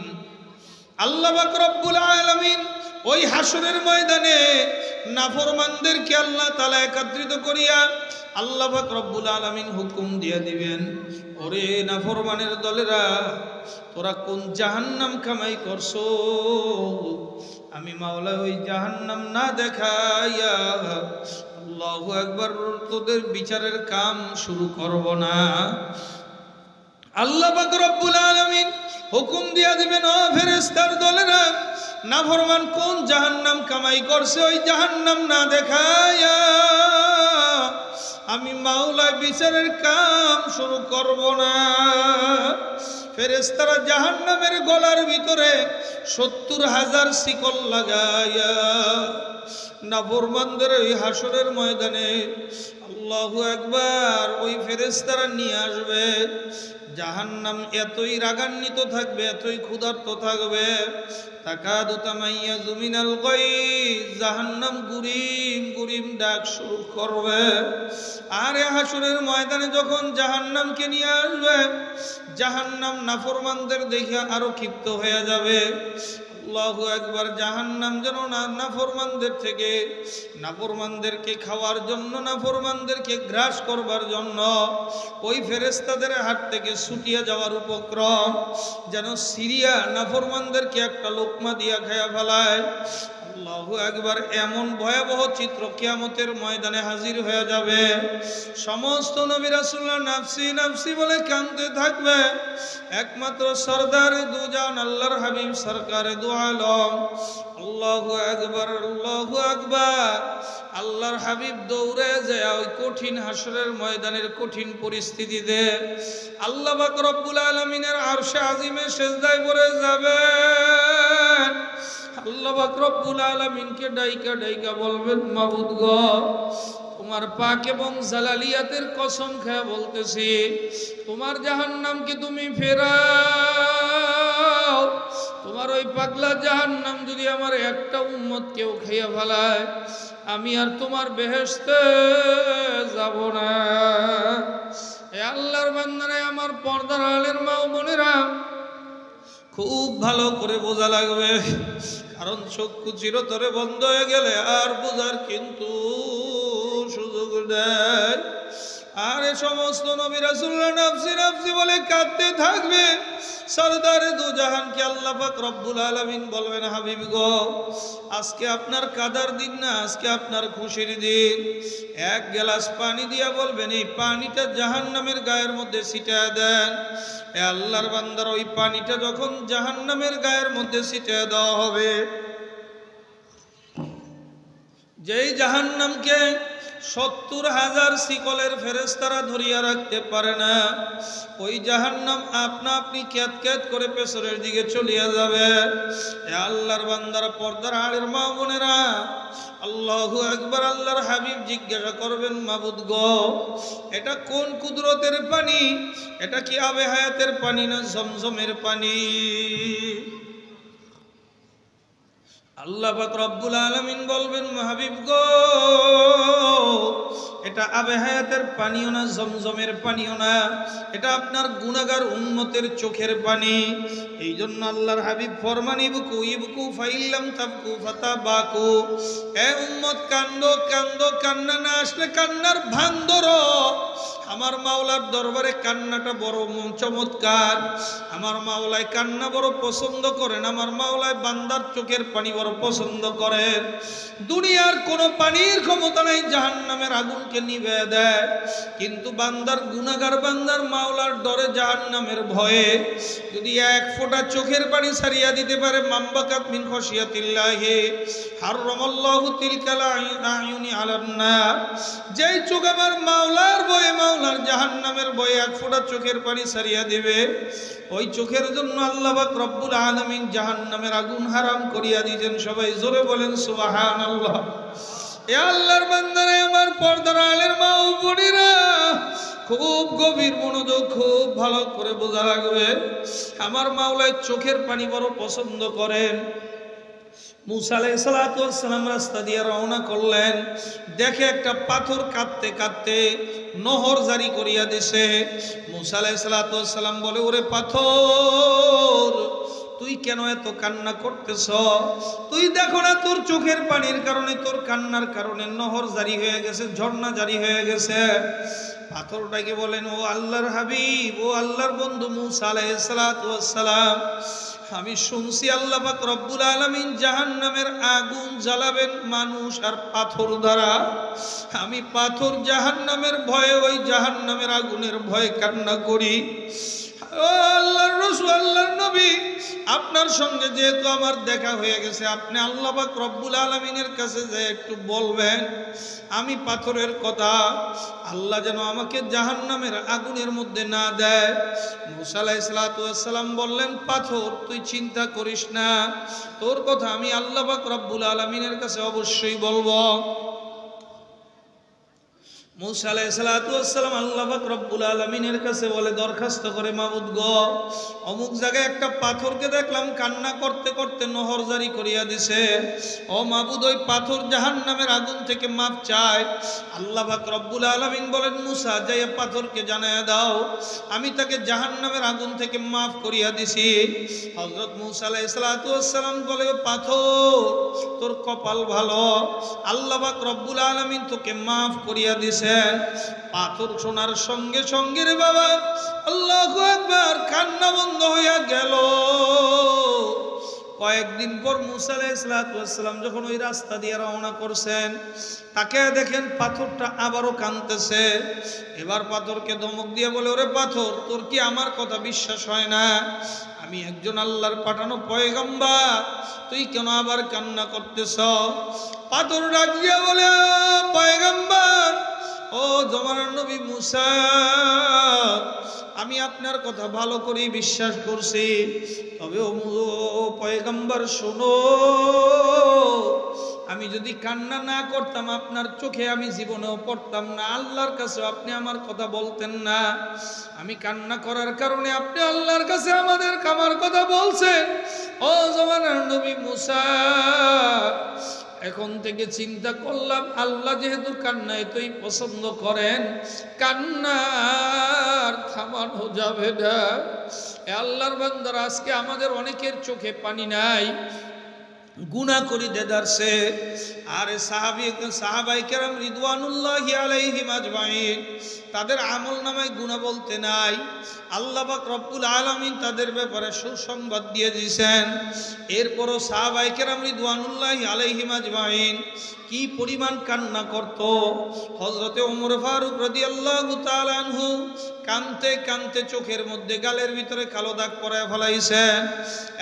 আল্লাহ পাক রব্বুল আলামিন ওই হাসরের ময়দানে নাফরমানদেরকে আল্লাহ তাআলা একত্রিত করিয়া আল্লাহ পাক রব্বুল আলামিন হুকুম দিয়ে দিবেন, ওরে নাফরমানের দলেরা, তোরা কোন জাহান্নাম কামাই করছো, আমি মাওলা ওই জাহান্নাম না দেখাইয়া, আল্লাহু আকবার, তোদের বিচারের কাম শুরু করব না। আল্লাহ পাক রব্বুল আলামিন হুকুম দিয়া দিবেন, ও ফেরেশতার দলেরা, নাফরমান কোন জাহান্নাম কামাই করছে, ওই জাহান্নাম না দেখাইয়া আমি মাওলা বিচারের কাম শুরু করব না। ফেরেশতারা জাহান্নামের গলার ভিতরে 70,000 শিকল লাগাইয়া নাফরমানদের ওই হাসরের ময়দানে, আল্লাহু আকবার, ওই ফেরেশতারা নিয়ে আসবে। জাহান্নাম এতই রাগান্বিত থাকবে, এতই ক্ষুধার্ত থাকবে, তাকাদু তামাইয়াজু মিনাল গায়জ, জাহান্নাম গুরিম গুরিম ডাক শুরু করবে। আর হাসরের ময়দানে যখন জাহান্নামকে নিয়ে আসবে, জাহান্নাম নাফরমানদের দেখে আরো ক্ষিপ্ত হয়ে যাবে। আল্লাহু আকবার। জাহান্নাম যেন নাফরমানদের থেকে, নাফরমানদেরকে খাওয়ার জন্য, নাফরমানদেরকে গ্রাস করবার জন্য ওই ফেরেশতাদের হাত থেকে ছুটিয়ে যাওয়ার উপক্রম, যেন সিরিয়া নাফরমানদেরকে একটা লোকমা দিয়া খায়া ফেলায়। আল্লাহু আকবার। এমন ভয়াবহ চিত্র কিয়ামতের ময়দানে হাজির হয়ে যাবে। সমস্ত নবী রাসূলুল্লাহ নাফসি নাফসি বলে কাঁদতে থাকবে। একমাত্র সরদারে দুজান আল্লাহর হাবিব সরকারে দু আলম, আল্লাহু আকবার, আল্লাহু আকবার। আল্লাহর হাবিব দৌড়ে যায় ওই কঠিন হাসরের ময়দানের কঠিন পরিস্থিতিতে আল্লাহ পাক রব্বুল আলামিনের আরশে আজিমে সিজদায় পড়ে যাবেন। আল্লাহ পাক রব্বুল আলামিনকে ডাইকা ডাইকা বলবেন, মাবুদ গো, তোমার পাক এবং জালালিয়াতের কসম খেয়ে বলতেছি, তোমার জাহান্নামকে তুমি ফেরাও। তোমার ওই পাগলা জাহান্নাম যদি আমার একটা উম্মত কেউ খেয়ে ফেলায়, আমি আর তোমার বেহেশতে যাব না। এ এ আল্লাহর বান্দারা, আমার পর্দার আলের মা ও বোনেরা, খুব ভালো করে বোঝা লাগবে, কারণ চক্ষু চিরতরে বন্ধ হয়ে গেলে আর বোঝার কিন্তু সুযোগ দেয়। আর এ সমস্ত নবী রাসূলরা নাফসি নাফসি বলে কাঁদতে থাকবে। সরদারে দু জাহানকে আল্লাহ পাক রব্বুল আলামিন বলবেন, হাবিব গো, আজকে আপনার কাদার দিন না, আজকে আপনার খুশির দিন। এক গ্লাস পানি দিয়া বলবেন, এই পানিটা জাহান্নামের গায়ের মধ্যে ছিটিয়ে দেন। এ আল্লাহর বান্দার, ওই পানিটা যখন জাহান্নামের গায়ের মধ্যে ছিটিয়ে দেওয়া হবে, যেই জাহান্নামকে ৭০,০০০ শিকলের ফেরেশতারা ধরিয়া রাখতে পারে না, ওই জাহান্নাম আপনা আপনি ক্যাত ক্যাত করে পেছনের দিকে চলিয়া যাবে। এ আল্লাহর বান্দারা, পর্দার আড়ের মা বোনেরা, আল্লাহু আকবার। আল্লাহর হাবিব জিজ্ঞাসা করবেন, মাবুদ গো, এটা কোন কুদরতের পানি? এটা কি আবে হায়াতের পানি না জমজমের পানি? আল্লাহ পাক রব্বুল আলামিন বলবেন, হাবিব গো, এটা আবে হায়াতের পানিও না, জমজমের পানিও না, এটা আপনার গুনাহগার উম্মতের চোখের পানি। এই জন্য আল্লাহর হাবিব ফরমান, ইবকু ইবকু ফাইল্লাম তাবকু ফাতাবাকু। এ উম্মত, কান্দো কান্দো, কান্না না আসলে কান্নার ভান ধরো। আমার মাওলার দরবারে কান্নাটা বড় চমৎকার। আমার মাওলায় কান্না বড় পছন্দ করেন। আমার মাওলায় বান্দার চোখের পানি বড় পছন্দ করেন। দুনিয়ার কোনো পানির ক্ষমতা নাই জাহান্নামের আগুনকে নিভিয়ে দেয়, কিন্তু বান্দার গুনাহগার বান্দার মাওলার ডরে, জাহান্নামের ভয়ে যদি এক ফোঁটা চোখের পানি ছাড়িয়া দিতে পারে, মামবাকাত মিন খশিয়াতিল্লাহি হারামাল্লাহু তিলকাল আয়ুনি আলান নার। যেই চোখ আমার মাওলার ভয়ে, মাওলার জাহান্নামের ভয়ে এক ফোঁটা চোখের পানি ছাড়িয়া দিবে, ওই চোখের জন্য আল্লাহ পাক রব্বুল আলামিন জাহান্নামের আগুন হারাম করিয়া দিয়েছেন। সবাই জোরে বলেন সুবহানাল্লাহ। এ আল্লাহর বান্দারা, আমার পর্দার আলের মা ও বোনেরা, খুব গভীর মনোযোগ, খুব ভালো করে বোঝা লাগবে। আমার মাওলায় চোখের পানি বড় পছন্দ করেন। মুসা আলাইহিস সালাতু ওয়াস সালাম রাস্তা দিয়ে রওনা করলেন, দেখে একটা পাথর কাঁদতে কাঁদতে নহর জারি করিয়া দিছে। মুসা আলাইহিস সালাতু ওয়াস সালাম বলে, ওরে পাথর, তুই কেন এত কান্না করতেছ? তুই দেখো না, তোর চোখের পানির কারণে, তোর কান্নার কারণে নহর জারি হয়ে গেছে, ঝর্ণা জারি হয়ে গেছে। পাথরটাকে বলেন, ও আল্লাহর হাবিব, ও আল্লাহর বন্ধু মুসা আলাইহিস সালাতু ওয়াস সালাম, আমি শুনছি আল্লাহ পাক রব্বুল আলামিন জাহান্নামের আগুন জ্বালাবেন মানুষ আর পাথর দ্বারা। আমি পাথর জাহান্নামের ভয়ে, ওই জাহান্নামের আগুনের ভয়ে কান্না করি। ও আল্লাহর রাসূল, আল্লাহর নবী, আপনার সঙ্গে যেহেতু আমার দেখা হয়ে গেছে, আপনি আল্লাহ পাক রব্বুল আলামিনের কাছে যে একটু বলবেন, আমি পাথরের কথা, আল্লাহ যেন আমাকে জাহান্নামের আগুনের মধ্যে না দেয়। মুসা আলাইহিস সালাতু ওয়াস সালাম বললেন, পাথর, তুই চিন্তা করিস না, তোর কথা আমি আল্লাহ পাক রব্বুল আলামিনের কাছে অবশ্যই বলবো। মুসা আলাইহিস সালাতু ওয়াস সালাম আল্লাহ পাক রব্বুল আলামিনের কাছে বলে, দরখাস্ত করে, মাবুদ গো, অমুক জায়গায় একটা পাথরকে দেখলাম কান্না করতে করতে নহর জারি করিয়া দিছে। ও মাবুদ, ওই পাথর জাহান্নামের আগুন থেকে মাপ চায়। আল্লাহ পাক রব্বুল আলামিন বলেন, মুসা, যাইয়া পাথরকে জানায়া দাও আমি তাকে জাহান্নামের আগুন থেকে মাফ করিয়া দিছি। হযরত মুসা আলাইহিস সালাতু ওয়াস সালাম বলে, পাথর, তোর কপাল ভালো, আল্লাহ পাক রব্বুল আলামিন তোকে মাফ করিয়া দিছে। পাথর শোনার সঙ্গে সঙ্গে রে বাবা, আল্লাহু আকবার, কান্না বন্ধ হইয়া গেল। কয়েকদিন পর মুসা আলাইহিস সালাম যখন ওই রাস্তা দিয়ে রওনা করছেন, তাকে দেখেন পাথরটা আবারও কাঁদতেছে। এবার পাথরকে ধমক দিয়ে বলে, ওরে পাথর, তোর কি আমার কথা বিশ্বাস হয় না? আমি একজন আল্লাহর পাঠানো পয়গম্বর, তুই কেন আবার কান্না করতেছ? পাথর ডাক দিয়ে বলে, পয়গম্বর, ও জমানার নবী মুসা, আমি আপনার কথা ভালো করে বিশ্বাস করছি, তবে ও পয়গম্বর শোনো, আমি যদি কান্না না করতাম আপনার চোখে আমি জীবনেও পড়তাম না, আল্লাহর কাছে আপনি আমার কথা বলতেন না। আমি কান্না করার কারণে আপনি আল্লাহর কাছে আমার কথা বলছেন। ও জমানার নবী মুসা, এখন থেকে চিন্তা করলাম আল্লাহ যেহেতু কান্না এতই পছন্দ করেন, কান্নার থামানো যাবে না। আল্লাহর বান্দারা, আজকে আমাদের অনেকের চোখে পানি নাই, গুনাহ করি দেদারছে। আর সাহাবায়ে কেরাম রিদওয়ানুল্লাহি আলাইহিম আজমাইন, তাদের আমল নামায় গুনাহ বলতে নাই। আল্লাহ পাক রব্বুল আলামিন তাদের ব্যাপারে সুসংবাদ দিয়ে দিয়েছেন। এরপরও সাহাবায়ে কেরাম রিদওয়ানুল্লাহি আলাইহিম আজমাইন কি পরিমাণ কান্না করত। হযরতে ওমর ফারুক রাদিয়াল্লাহু তাআলা আনহু কানতে কানতে চোখের মধ্যে গালের ভিতরে কালো দাগ পরায় ফেলাইছেন।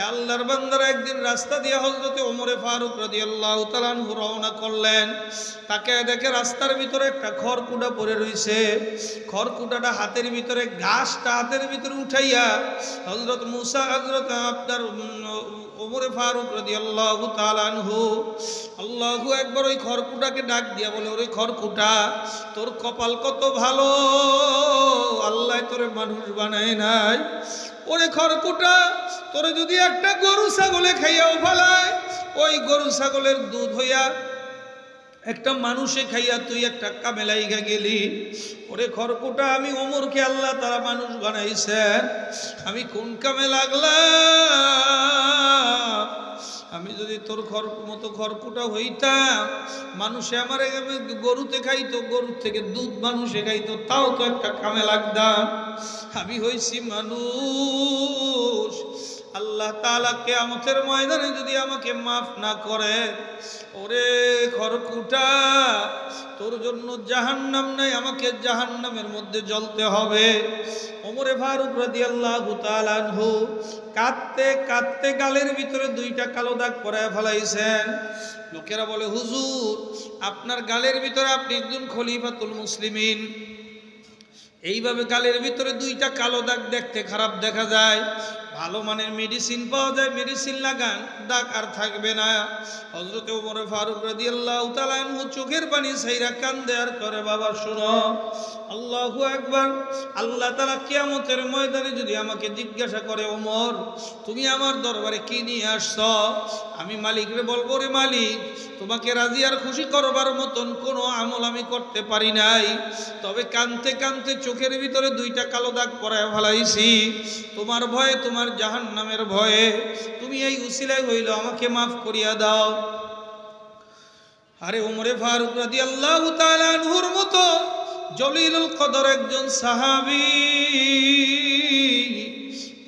আল্লাহর বান্দারা একদিন রাস্তা দিয়ে হযরতে ওমর ফারুক রাদিয়াল্লাহু তাআলা আনহু রওনা করলেন। তাকে দেখে রাস্তার ভিতরে একটা খড়কুটা পড়ে রইছে। খড়কুটাটা হাতের ভিতরে, ঘাসটা হাতের ভিতরে উঠাইয়া হযরত মুসা, হযরত আপনার ওমর ফারুক রাদিয়াল্লাহু তাআলা আনহু আল্লাহু আকবার, ওই খড়কুটাকে ডাক দিয়া বলে, ওরে খড়কুটা, তোর কপাল কত ভালো, আল্লাহ তোরে মানুষ বানায় নাই। ওরে খড়কুটা, তোরে যদি একটা গরু ছাগলে খাইয়াও ফেলায়, ওই গরু ছাগলের দুধ হইয়া একটা মানুষে খাইয়া তুই একটা কামেলাইগা গেলি। ওরে খড়কুটা, আমি ওমরকে আল্লাহ তারা মানুষ বানাইছেন, আমি কোন কামে লাগলাম? আমি যদি তোর মতো খড়কুটা হইতাম, মানুষে আমার গরুতে খাইতো, গরুর থেকে দুধ মানুষে খাইতো, তাও তো একটা কামে লাগতাম। আমি হইছি মানুষ। আল্লাহ তাআলা কিয়ামতের ময়দানে যদি আমাকে মাফ না করে, ওরে খড়কুটা, তোর জন্য জাহান্নাম নাই, আমাকে জাহান্নামের মধ্যে জ্বলতে হবে। ওমর ফারুক রাদিয়াল্লাহু তাআলা আনহু কাঁদতে কাঁদতে গালের ভিতরে দুইটা কালো দাগ পরায় ফেলাইছেন। লোকেরা বলে, হুজুর, আপনার গালের ভিতরে, আপনি একজন খলিফাতুল মুসলিমিন, এইভাবে গালের ভিতরে দুইটা কালো দাগ দেখতে খারাপ দেখা যায়। ভালো মানের মেডিসিন পাওয়া যায়, মেডিসিন লাগান, দাগ আর থাকবে না। হযরত ওমর ফারুক রাদিয়াল্লাহু তাআলা আনহু চোখের পানি ছাইরা কান্দে আর করে, বাবা শোনো, আল্লাহু আকবার, আল্লাহ তাআলা কিয়ামতের ময়দানে যদি আমাকে জিজ্ঞাসা করে, ওমর তুমি আমার দরবারে কি নিয়ে আসছো? আমি মালিকরে বলবো, রে মালিক, তোমাকে রাজি আর খুশি করবার মতন কোনো আমল আমি করতে পারি নাই, তবে কানতে কানতে চোখের ভিতরে দুইটা কালো দাগ পরায় ফেলাইছি, তোমার ভয়ে, তোমার জাহান্নামের ভয়ে, তুমি এই উসিলায় হইল আমাকে মাফ করিয়া দাও। আরে ওমর ফারুক রাদিয়াল্লাহু তাআলা আনহুর মতো জলিলুল কদর একজন সাহাবী,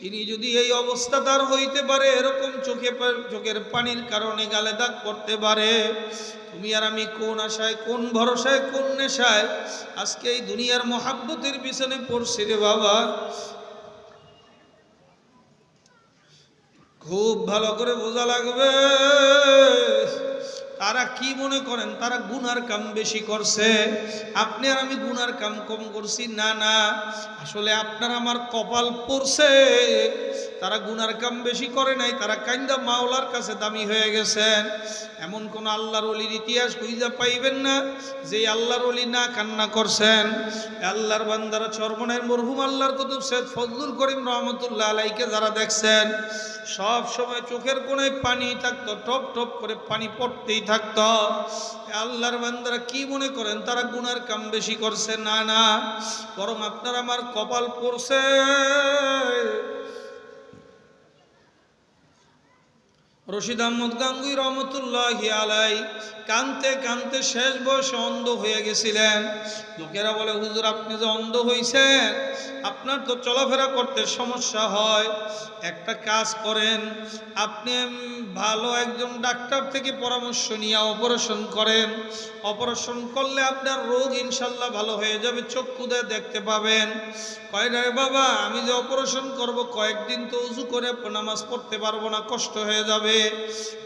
তিনি যদি এই অবস্থা তার হইতে পারে, এরকম চোখের পানির কারণে গালে দাগ পড়তে পারে, তুমি আর আমি কোন আশায়, কোন ভরসায়, কোন নেশায় আজকে এই দুনিয়ার মহাব্বতের পিছনে পড়ছি রে বাবা। খুব ভালো করে বোঝা লাগবে। তারা কি মনে করেন তারা গুনার কাম বেশি করছে, আপনি আর আমি গুনার কাম কম করছি? না না, আসলে আপনার আমার কপাল পড়ছে, তারা গুনার কাম বেশি করে নাই, তারা কাইন্দা মাওলার কাছে দামি হয়ে গেছেন। এমন কোন আল্লাহর ওলির ইতিহাস খুঁজে পাইবেন না যে আল্লাহর ওলি না কান্না করছেন। আল্লাহর বান্দারা চরমনের মরহুম আল্লাহর কুতুব সৈয়দ ফজলুল করিম রহমতুল্লাহ আলাইকে যারা দেখছেন, সব সময় চোখের কোণায় পানি থাকতো, টপ টপ করে পানি পড়তেই থাকতো। আল্লাহর বান্দারা কি মনে করেন তারা গুনার কাম বেশি করছে? না না, বরং আপনার আমার কপাল পড়ছে। রশিদ আহমদ গাঙ্গুই রহমতুল্লাহি আলাই কানতে কানতে শেষ বয়সে অন্ধ হয়ে গেছিলেন। লোকেরা বলে, হুজুর আপনি যে অন্ধ হয়েছেন, আপনার তো চলাফেরা করতে সমস্যা হয়, একটা কাজ করেন, আপনি ভালো একজন ডাক্তার থেকে পরামর্শ নিয়ে অপারেশন করেন, অপারেশন করলে আপনার রোগ ইনশাল্লাহ ভালো হয়ে যাবে, চক্ষু দিয়ে দেখতে পাবেন। কয় রে বাবা, আমি যে অপারেশন করব কয়েকদিন তো উজু করে নামাজ পড়তে পারবো না, কষ্ট হয়ে যাবে,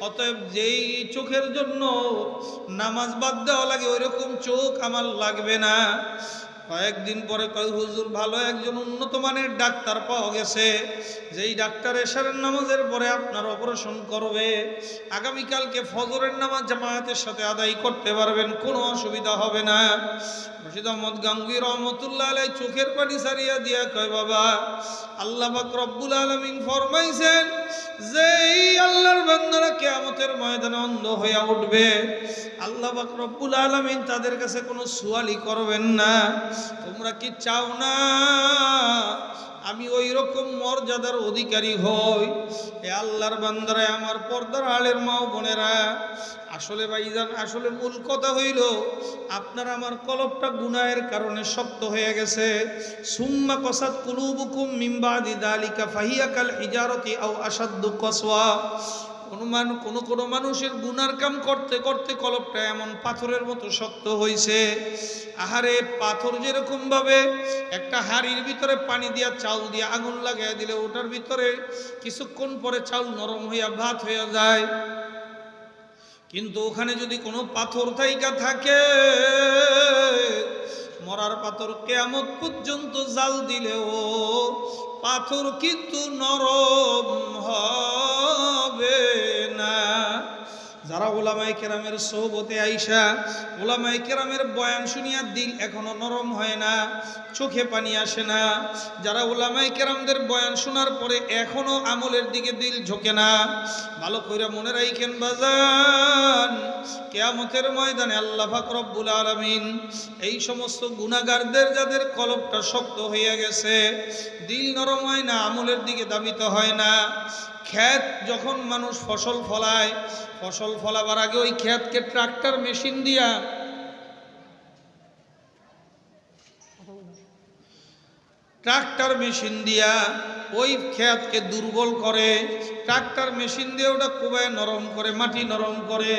অতএব যেই চোখের জন্য নামাজ বাদ দেওয়া লাগে ওইরকম চোখ আমার লাগবে না। কয়েকদিন পরে কয়, হুজুর ভালো একজন উন্নত মানের ডাক্তার পাওয়া গেছে, যেই ডাক্তার এশারের নামাজের পরে আপনার অপারেশন করবে, আগামীকালকে ফজরের নামাজ জামায়াতের সাথে আদায় করতে পারবেন, কোনো অসুবিধা হবে না। রশিদ আহমদ গাঙ্গুই রহমতুল্লাহ আলাই চোখের পানি সারিয়া দিয়া কয়, বাবা আল্লাহ পাক রব্বুল আলামিন ফরমাইছেন যে এই আল্লাহর বান্দারা কিয়ামতের ময়দানে অন্ধ হয়ে উঠবে, আল্লাহ পাক রব্বুল আলামিন তাদের কাছে কোনো সুয়ালি করবেন না, তোমরা কি চাও না আমি ওই রকম মর্যাদার অধিকারী হই? এ আল্লাহর বান্দারা, আমার পর্দার আলের মা ও বোনেরা, আসলে ভাইজান, আসলে মূল কথা হইল আপনার আমার কলবটা গুনাহের কারণে শক্ত হয়ে গেছে। সুম্মা কসাত কুলুবুকুম মিন বাদি যালিকা ফাহিয়া কাল হিজারতি আও আশাদ্দু কসওয়া। কোনো মানুষের গুনার কাম করতে করতে কলবটা এমন পাথরের মতো শক্ত হইছে। আহারে, পাথর যেরকম ভাবে একটা হাড়ির ভিতরে পানি দিয়া চাউল দিয়া আগুন লাগাইয়া দিলে ওটার ভিতরে কিছুক্ষণ পরে চাউল নরম হইয়া ভাত হইয়া যায়, কিন্তু ওখানে যদি কোনো পাথর থাইকা থাকে, মরার পাথর, কিয়ামত পর্যন্ত জাল দিলেও পাথর কিন্তু নরম হবে না। যারা ওলামায়ে কেরামের সোহবতে আইসা ওলামায়ে কেরামের বয়ান শুনিয়া দিল এখনো নরম হয় না, চোখে পানি আসে না, যারা ওলামায়ে কেরামদের বয়ান শোনার পরে এখনো আমলের দিকে দিল ঝোঁকে না, ভালো কইরা মনে রাখেন বাজান, কিয়ামতের ময়দানে আল্লাহ পাক রব্বুল আলামিন এই সমস্ত গুনাহগারদের যাদের কলবটা শক্ত হয়ে গেছে, দিল নরম হয় না, আমলের দিকে দাবিত হয় না। ক্ষেত যখন মানুষ ফসল ফলায়, ফসল ফলাবার আগে ওই ক্ষেতকে ট্রাক্টর মেশিন দিয়া ওই ক্ষেতকে দুর্বল করে, ট্রাক্টর মেশিন দিয়ে ওটা কোবায় নরম করে, মাটি নরম করে,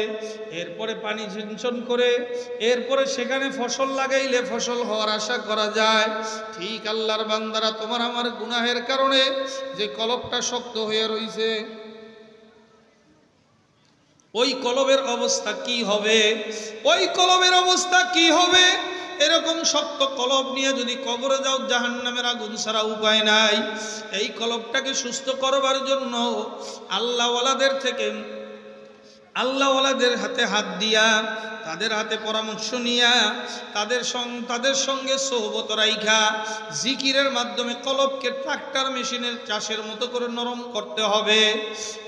এরপরে পানি সিঞ্চন করে, এরপরে সেখানে ফসল লাগাইলে ফসল হওয়ার আশা করা যায়। ঠিক আল্লাহর বান্দারা, তোমার আমার গুনাহের কারণে যে কলবটা শক্ত হয়ে রইছে, ওই কলবের অবস্থা কি হবে? ওই কলবের অবস্থা কি হবে? এরকম শক্ত কলব নিয়ে যদি কবরে যাও, জাহান্নামের আগুন ছাড়া উপায় নাই। এই কলবটাকে সুস্থ করবার জন্য আল্লাহওয়ালাদের হাতে হাত দিয়া, তাদের হাতে পরামর্শ নিয়া, তাদের সঙ্গে সোহবত রাইখা জিকিরের মাধ্যমে কলবকে ট্রাক্টর মেশিনের চাষের মতো করে নরম করতে হবে।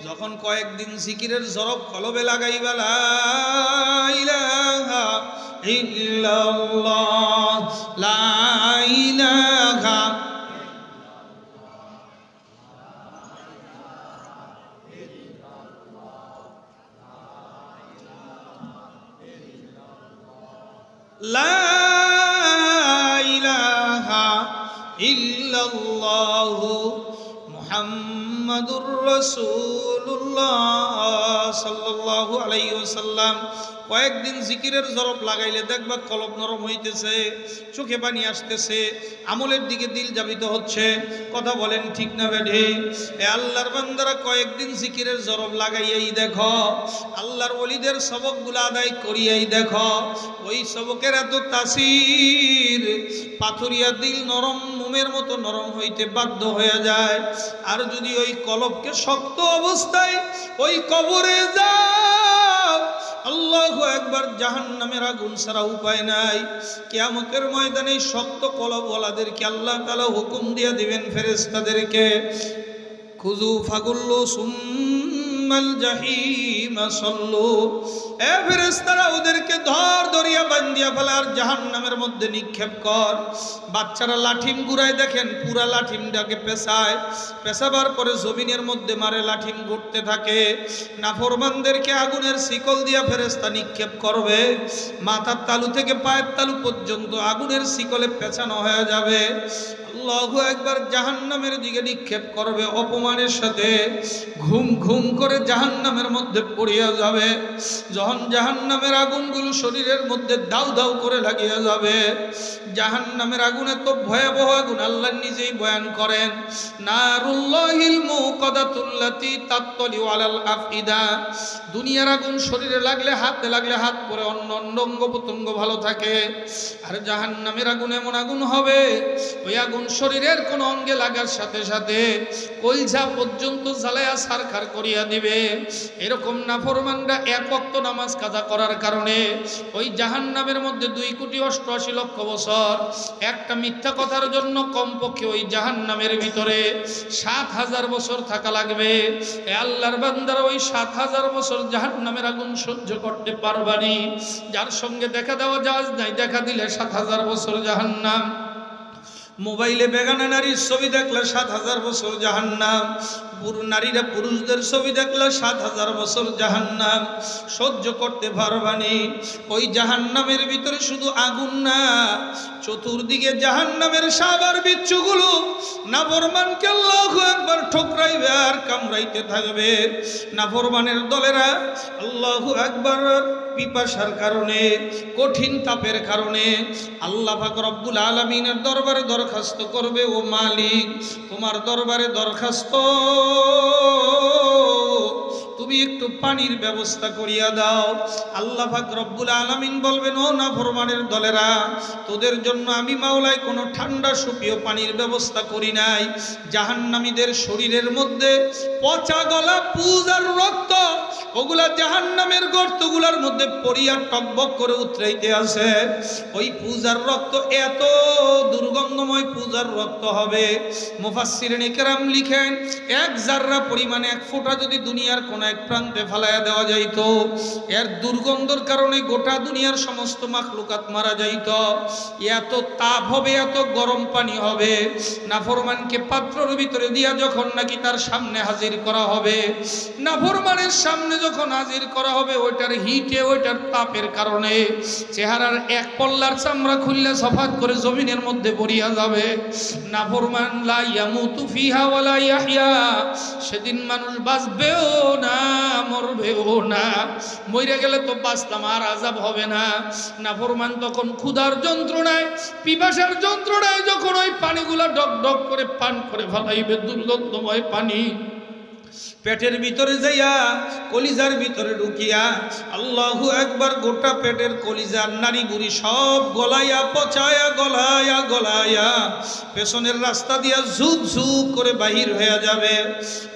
যখন কয়েকদিন জিকিরের জরব কলবে লাগাইবা, লা ইলাহা ইল্লাল্লাহ, লা ইলাহা লা ইলাহা ইল্লাল্লাহ মুহাম্মাদুর রাসূলুল্লাহ সাল্লাল্লাহু আলাইহি ওয়াসাল্লাম। কয়েকদিন জিকিরের জরব লাগাইলে দেখবা কলব নরম হইতেছে, চোখে পানি আসতেছে, আমলের দিকে দিল জাবিত হচ্ছে। কথা বলেন ঠিক না বেঠে? এ আল্লাহর বান্দারা, কয়েকদিন জিকিরের জরব লাগাইয়াই দেখো, আল্লাহর ওলিদের সবকগুলো আদায় করিয়াই দেখো, ওই সবকের এত তাসির, পাথরিয়া দিল নরম মোমের মতো নরম হইতে বাধ্য হয়ে যায়। আর যদি ওই কলবকে শক্ত অবস্থায় ওই কবরে যাও, আল্লাহু আকবার, জাহান্নামের আগুন ছাড়া উপায় নাই। কিয়ামতের ময়দানে শক্ত কলবওয়ালাদেরকে আল্লাহ তাআলা হুকুম দিয়ে দিবেন ফেরেশতাদেরকে, খুযু ফাগুল্লু সুম্মাল জাহিম সাল্লু। এ ফেরেশতারা, ওদেরকে ধরিয়া বান্ধিয়া ফেলা আর জাহান্নামের মধ্যে নিক্ষেপ কর। বাচ্চারা লাঠিম ঘুরায়, দেখেন পুরা লাঠিমটাকে পেছাবার পরে জমিনের মধ্যে মারে, লাঠিম ঘুরতে থাকে। নাফরমানদেরকে আগুনের শিকল দিয়া ফেরেশতা নিক্ষেপ করবে, মাথার তালু থেকে পায়ের তালু পর্যন্ত আগুনের শিকলে পেছানো হয়ে যাবে। আল্লাহু আকবার, জাহান্নামের দিকে নিক্ষেপ করবে অপমানের সাথে, ঘুম ঘুম করে জাহান্নামের মধ্যে পড়িয়া যাবে। যখন জাহান্নামের আগুনগুলো শরীরের মধ্যে দাউ দাউ করে লাগিয়ে যাবে, জাহান্নামের আগুন এত ভয়াবহ আগুন, আল্লাহ নিজেই বয়ান করেন, নারুল্লাহিল মুকাদাতুল্লাতি তাত্তালিউ আলাল আফইদা। দুনিয়ার আগুন শরীরে লাগলে, হাতে লাগলে হাত পরে অন্য অঙ্গ প্রত্যঙ্গ ভালো থাকে। আর জাহান্নামের আগুন এমন আগুন হবে, ওই আগুন শরীরের কোন অঙ্গে লাগার সাথে সাথে কলজা পর্যন্ত জ্বালায়া সারখার করিয়া দিবে। এরকম নাফরমানরা এক ওয়াক্ত নামাজ কাজা করার কারণে ওই জাহান্নামের মধ্যে 2,88,00,000 বছর, একটা মিথ্যা কথার জন্য কমপক্ষে ওই জাহান্নামের ভিতরে 7,000 বছর থাকা লাগবে। এ আল্লাহর বান্দারা ওই 7,000 বছর জাহান্নামের আগুন সহ্য করতে পারবানি। যার সঙ্গে দেখা দেওয়া জাহাজ নাই, দেখা দিলে 7,000 বছর জাহান্নাম। মোবাইলে বেগানা নারীর ছবি দেখলে 7,000 বছর জাহান্নাম। নারীরা পুরুষদের ছবি দেখলে 7,000 বছর জাহান্নাম। সহ্য করতে পারবানি। ওই জাহান্নামের ভিতরে শুধু আগুন না, চতুর্দিকে জাহান্নামের সাবার বিচ্ছুগুলো নাফরমানকে আল্লাহু আকবার ঠোকরাইবে আর কামড়াইতে থাকবে। নাফরমানের দলেরা আল্লাহু আকবার পিপাসার কারণে, কঠিন তাপের কারণে আল্লাহ পাক রব্বুল আলামিনের দরবারে দরখাস্ত করবে, ও মালিক তোমার দরবারে দরখাস্ত, তুমি একটু পানির ব্যবস্থা করিয়া দাও। আল্লাহ পাক রব্বুল আলামিন বলবেন, ও নাফরমানের দলেরা, তোদের জন্য আমি মাওলাই কোনো ঠান্ডা সুপীয় পানির ব্যবস্থা করি নাই। জাহান্নামীদের শরীরের মধ্যে পচা গলা পুজ আর রক্ত, ওগুলা জাহান্নামের গর্তগুলার মধ্যে পড়িয়া টকবক করে উতরাইতে আছে। ওই পূজার রক্ত এত দুর্গন্ধময় পূজার রক্ত হবে, মুফাসসিরিনে কেরাম লিখেন এক জাররা পরিমাণে, এক ফোঁটা যদি দুনিয়ার কোন এক প্রান্তে ফেলাইয়া দেওয়া যাইত, এর দুর্গন্ধের কারণে গোটা দুনিয়ার সমস্ত মাখলুকাত মারা যাইত। এত তাপ হবে, এত গরম পানি হবে। নাফরমানকে পাত্রের ভিতরে দিয়া যখন নাকি তার সামনে হাজির করা হবে, নাফরমানের সামনে যখন হাজির করা হবে, ওইটার হিটে, ওইটার তাপের কারণে চেহারার এক পল্লার চামড়া খুললে সফাত করে জমিনের মধ্যে পড়িয়া যাবে। নাফরমান লা ইয়ামুতু ফিহা ওয়ালা ইয়াহইয়া, সেদিন মানুষ বাঁচবেও না মরবেও না। মরে গেলে তো বাঁচলাম, আর আযাব হবে না। নাফরমান তখন ক্ষুধার যন্ত্রণায়, পিপাসার যন্ত্রণায় যখন ওই পানিগুলা ডক ডক করে পান করে ফেলাইবে, দুর্গন্ধময় পানি পেটের ভিতরে যাইয়া কলিজার ভিতরে ঢুকিয়া আল্লাহু আকবার, গোটা পেটের কলিজার নারী বুড়ি সব গলাইয়া পচায়া গলাইয়া গলাইয়া পেছনের রাস্তা দিয়া ঝুক ঝুক করে বাহির হয়ে যাবে।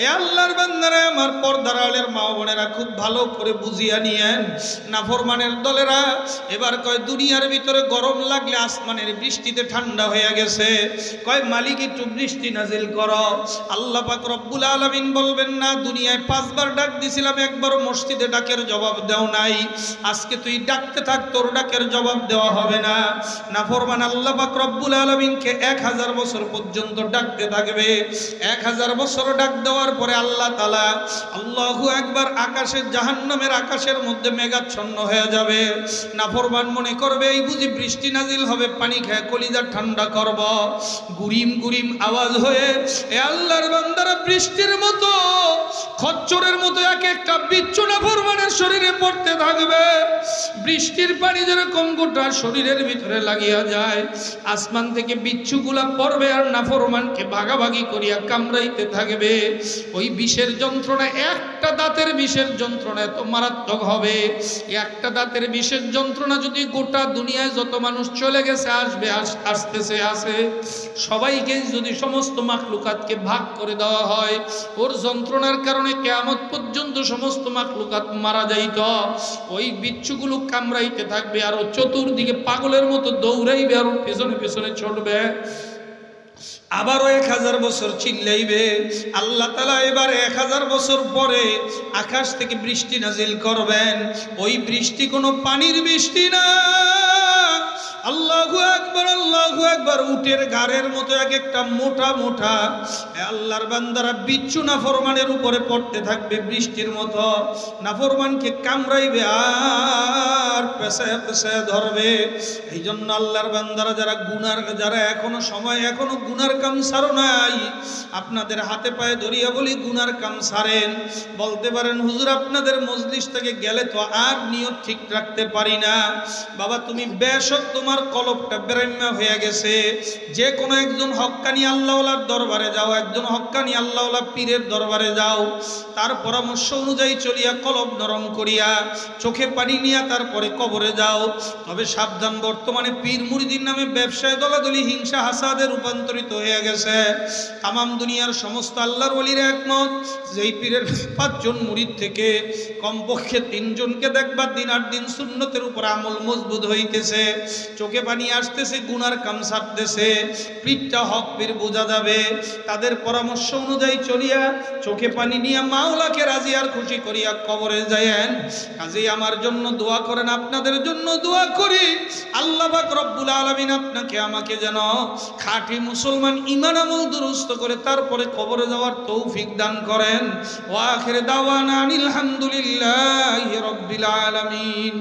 এ আল্লাহর বান্দারা, আমার পর্দার আলের মা বোনেরা, খুব ভালো করে বুঝিয়া নিয়েন। নাফরমানের দলেরা এবার কয়, দুনিয়ার ভিতরে গরম লাগলে আসমানের বৃষ্টিতে ঠান্ডা হয়ে গেছে, কয় মালিক একটু বৃষ্টি নাজিল করো। আল্লাহ পাক রব্বুল আলামিন বলবেন, না, দুনিয়ায় 5 বার ডাক দিছিলাম, একবারও মসজিদে ডাকের জবাব দেও নাই, আজকে তুই ডাকতে থাক, তোর ডাকের জবাব দেওয়া হবে না। নাফরমান আল্লাহ পাক রব্বুল আলামিনকে 1000 বছর পর্যন্ত ডাকতে থাকবে। 1000 বছর ডাক দেওয়ার পরে আল্লাহ তাআলা আল্লাহু আকবার, আকাশের জাহান্নামের আকাশের মধ্যে মেঘাচ্ছন্ন হয়ে যাবে। নাফরমান মনে করবে এই বুঝি বৃষ্টি নাজিল হবে, পানি খেয়ে কলিজা ঠান্ডা করব। গুরিম গুরিম আওয়াজ হয়ে এ আল্লাহর বান্দারা বৃষ্টির মতো, খচ্চরের মতো এক একটা বিচ্ছু নাফরমানের শরীরে পড়তে থাকবে। বৃষ্টির পানি যেরকম গোটা শরীরের ভিতরে লাগিয়া যায়, আসমান থেকে বিচ্ছুগুলা পড়বে আর নাফরমানকে ভাগাভাগি করিয়া কামড়াইতে থাকবে। ওই বিষের যন্ত্রণা, একটা দাঁতের বিষের যন্ত্রণা এত মারাত্মক হবে। একটা দাঁতের বিষের যন্ত্রণা যদি গোটা দুনিয়ায় যত মানুষ চলে গেছে, আসবে, আসতেছে, আসে, সবাইকে যদি সমস্ত মাখলুকাতকে ভাগ করে দেওয়া হয়, ওর যন্ত্রণার কারণে কিয়ামত পর্যন্ত সমস্ত মাখলুকাত মারা যাইত। ওই বিচ্ছুগুলো কামড়াইতে থাকবে আর ও চতুর্দিকে পাগলের মতো দৌড়াইবে আর পেছনে পেছনে ছুটবে। আবারও 1000 বছর চিল্লাইবে। আল্লাহ তাআলা এবার 1000 বছর পরে আকাশ থেকে বৃষ্টি নাজিল করবেন। ওই বৃষ্টি কোনো পানির বৃষ্টি না, আল্লাহু আকবার, আল্লাহু আকবার, উটের গাড়ের মতো এক একটা মোটা মোটা আল্লাহর বান্দারা বিচ্ছু নাফরমানের উপরে পড়তে থাকবে বৃষ্টির মতো। নাফরমানকে কামড়াইবে আর পেছায় পেছায় ধরবে। এই জন্য আল্লাহর বান্দারা যারা এখনো সময়, এখনো গুনার কাম ছাড়ো নাই, আপনাদের হাতে পায়ে ধরিয়া বলি গুনার কাম ছাড়েন। বলতে পারেন, হুজুর আপনাদের মজলিস থেকে গেলে তো আর নিয়ত ঠিক রাখতে পারি না। বাবা, তুমি বেশক তোমার তোমার কলবটা বেরেম্মা হয়ে গেছে। যে কোনো একজন হক্কানি আল্লাহওয়ালার দরবারে যাও, একজন হক্কানি আল্লাহওয়ালা পীরের দরবারে যাও, তার পরামর্শ অনুযায়ী চলিয়া কলব নরম করিয়া চোখে পানি নিয়া তারপরে কবরে যাও। তবে সাবধান, বর্তমানে পীর মুরিদির নামে ব্যবসায় দলাদলি হিংসা হাসাদে রূপান্তরিত হয়ে গেছে। তামাম দুনিয়ার সমস্ত আল্লাহর ওলির একমত, যেই পীরের 5 জন মুরিদ থেকে কমপক্ষে 3 জনকে দেখবা দিন আর দিন সুন্নতের উপর আমল মজবুত হইতেছে, চোখে পানি আসতেছে, গুনার কাম ছাড়তেছে, পীরটা হক পীর বোঝা যাবে। তাদের পরামর্শ অনুযায়ী চলিয়া চোখে পানি নিয়ে মাওলাকে রাজি আর খুশি করিয়া কবরে যায়েন। কাজেই আমার জন্য দোয়া করেন, আপনাদের জন্য দোয়া করি, আল্লাহ পাক রব্বুল আলামিন আপনাকে আমাকে যেন খাঁটি মুসলমান ঈমান আমল দুরুস্ত করে তারপরে কবরে যাওয়ার তৌফিক দান করেন। ওয়া আখির দাওয়ানা আনিল হামদুলিল্লাহি রাব্বিল আলামিন।